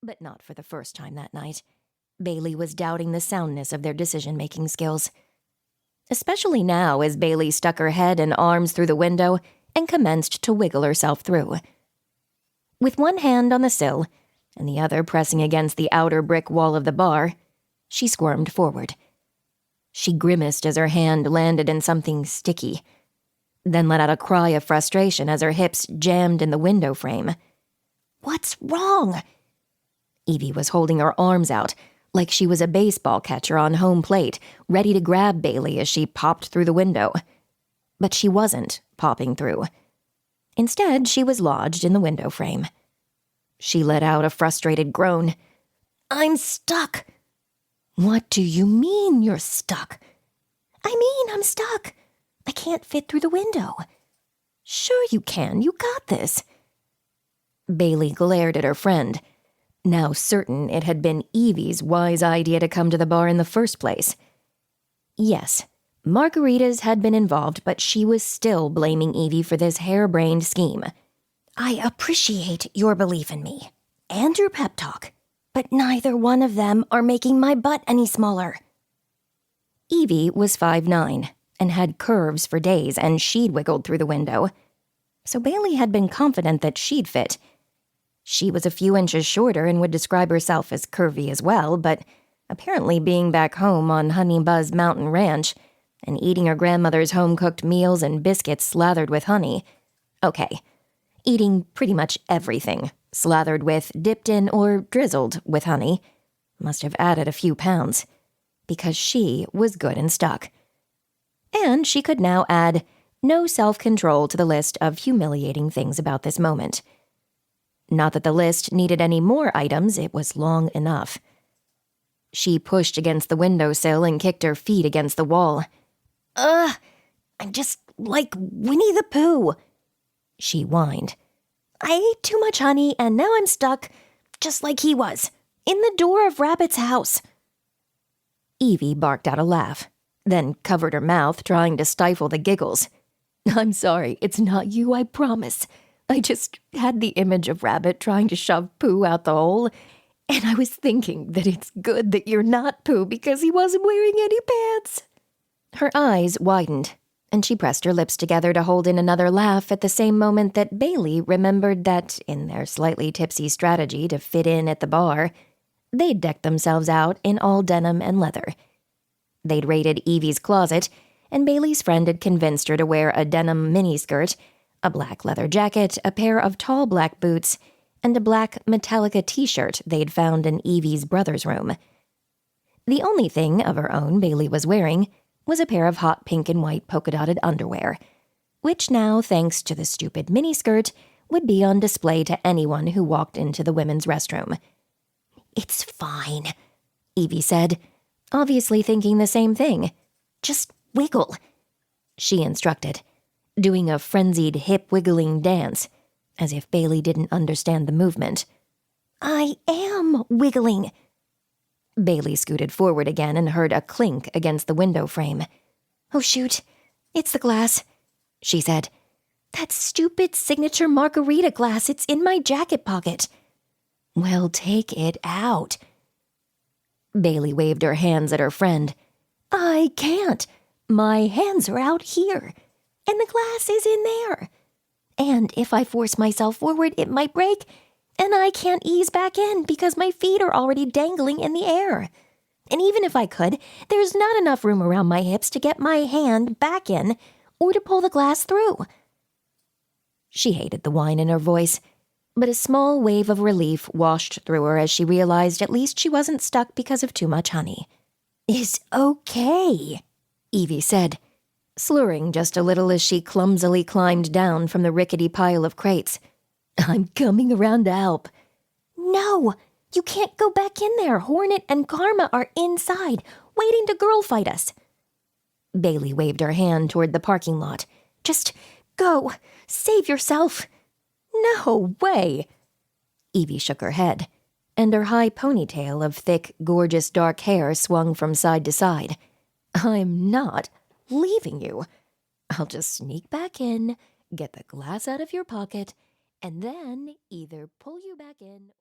But not for the first time that night. Bailey was doubting the soundness of their decision-making skills. Especially now as Bailey stuck her head and arms through the window and commenced to wiggle herself through. With one hand on the sill and the other pressing against the outer brick wall of the bar, she squirmed forward. She grimaced as her hand landed in something sticky, then let out a cry of frustration as her hips jammed in the window frame. "What's wrong?" Evie was holding her arms out, like she was a baseball catcher on home plate, ready to grab Bailey as she popped through the window. But she wasn't popping through. Instead, she was lodged in the window frame. She let out a frustrated groan. "I'm stuck." "What do you mean you're stuck?" "I mean I'm stuck. I can't fit through the window." "Sure you can. You got this." Bailey glared at her friend, now certain it had been Evie's wise idea to come to the bar in the first place. Yes, margaritas had been involved, but she was still blaming Evie for this harebrained scheme. "I appreciate your belief in me, and your pep talk, but neither one of them are making my butt any smaller." Evie was 5'9", and had curves for days, and she'd wiggled through the window. So Bailey had been confident that she'd fit. She was a few inches shorter and would describe herself as curvy as well, but apparently being back home on Honey Buzz Mountain Ranch and eating her grandmother's home-cooked meals and biscuits slathered with honey. Okay, eating pretty much everything, slathered with, dipped in, or drizzled with honey, must have added a few pounds, because she was good and stuck. And she could now add no self-control to the list of humiliating things about this moment. Not that the list needed any more items, it was long enough. She pushed against the windowsill and kicked her feet against the wall. I'm just like Winnie the Pooh," she whined. "I ate too much honey and now I'm stuck, just like he was, in the door of Rabbit's house." Evie barked out a laugh, then covered her mouth, trying to stifle the giggles. "I'm sorry, it's not you, I promise. I just had the image of Rabbit trying to shove Pooh out the hole, and I was thinking that it's good that you're not Pooh because he wasn't wearing any pants." Her eyes widened, and she pressed her lips together to hold in another laugh at the same moment that Bailey remembered that, in their slightly tipsy strategy to fit in at the bar, they'd decked themselves out in all denim and leather. They'd raided Evie's closet, and Bailey's friend had convinced her to wear a denim miniskirt, a black leather jacket, a pair of tall black boots, and a black Metallica t-shirt they'd found in Evie's brother's room. The only thing of her own Bailey was wearing was a pair of hot pink and white polka-dotted underwear, which now, thanks to the stupid miniskirt, would be on display to anyone who walked into the women's restroom. "It's fine," Evie said, obviously thinking the same thing. "Just wiggle," she instructed, doing a frenzied hip-wiggling dance, as if Bailey didn't understand the movement. "I am wiggling." Bailey scooted forward again and heard a clink against the window frame. "Oh, shoot. It's the glass," she said. "That stupid signature margarita glass. It's in my jacket pocket." "Well, take it out." Bailey waved her hands at her friend. "I can't. My hands are out here, and the glass is in there. And if I force myself forward, it might break, and I can't ease back in because my feet are already dangling in the air. And even if I could, there's not enough room around my hips to get my hand back in or to pull the glass through." She hated the whine in her voice, but a small wave of relief washed through her as she realized at least she wasn't stuck because of too much honey. "It's okay," Evie said, slurring just a little as she clumsily climbed down from the rickety pile of crates. "I'm coming around to help." "No, you can't go back in there. Hornet and Karma are inside, waiting to girl fight us." Bailey waved her hand toward the parking lot. "Just go. Save yourself." "No way." Evie shook her head, and her high ponytail of thick, gorgeous dark hair swung from side to side. "I'm not leaving you. I'll just sneak back in, get the glass out of your pocket, and then either pull you back in